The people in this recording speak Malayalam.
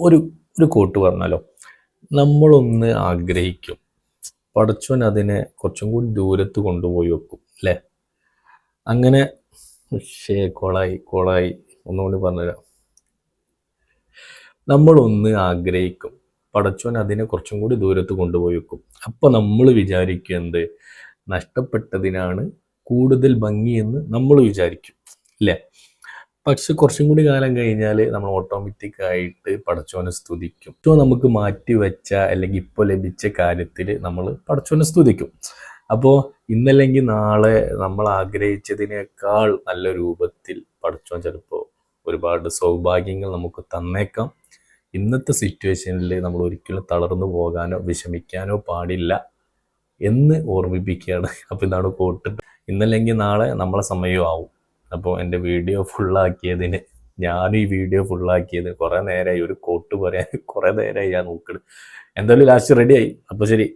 ഒരു ഒരു കോട്ട് പറഞ്ഞാലോ, നമ്മളൊന്ന് ആഗ്രഹിക്കും, പടച്ചോൻ അതിനെ കുറച്ചും കൂടി ദൂരത്ത് കൊണ്ടുപോയി വെക്കും അല്ലേ? അങ്ങനെ കോളായി ഒന്നുകൂടി പറഞ്ഞുതരാം. നമ്മളൊന്ന് ആഗ്രഹിക്കും, പടച്ചോൻ അതിനെ കുറച്ചും കൂടി ദൂരത്ത് കൊണ്ടുപോയി വെക്കും. അപ്പോൾ നമ്മൾ വിചാരിക്കും എന്ത്, നഷ്ടപ്പെട്ടതിനാണ് കൂടുതൽ ഭംഗിയെന്ന് നമ്മൾ വിചാരിക്കും അല്ലേ? പക്ഷെ കുറച്ചും കൂടി കാലം കഴിഞ്ഞാൽ നമ്മൾ ഓട്ടോമാറ്റിക്കായിട്ട് പടച്ചോനെ സ്തുതിക്കും. സോ നമുക്ക് മാറ്റി വെച്ച അല്ലെങ്കിൽ ഇപ്പോൾ ലഭിച്ച കാര്യത്തിൽ നമ്മൾ പടച്ചോനെ സ്തുതിക്കും. അപ്പോൾ ഇന്നല്ലെങ്കിൽ നാളെ നമ്മൾ ആഗ്രഹിച്ചതിനേക്കാൾ നല്ല രൂപത്തിൽ പടച്ചോൻ ചിലപ്പോൾ ഒരുപാട് സൗഭാഗ്യങ്ങൾ നമുക്ക് തന്നേക്കാം. ഇന്നത്തെ സിറ്റുവേഷനിൽ നമ്മൾ ഒരിക്കലും തളർന്നു പോകാനോ വിഷമിക്കാനോ പാടില്ല എന്ന് ഓർമ്മിപ്പിക്കുകയാണ്. അപ്പോൾ ഇതാണ് കോട്ട്. ഇന്നല്ലെങ്കിൽ നാളെ നമ്മളെ സമയവും ആവും. അപ്പോൾ എൻ്റെ വീഡിയോ ഫുള്ളാക്കിയതിന്, ഞാനും ഈ വീഡിയോ ഫുള്ളാക്കിയത് കുറേ നേരമായി, ഒരു കോട്ട് പറയാൻ കുറേ നേരമായി ഞാൻ നോക്കണം. എന്തായാലും ലാസ്റ്റ് റെഡിയായി. അപ്പോൾ ശരി.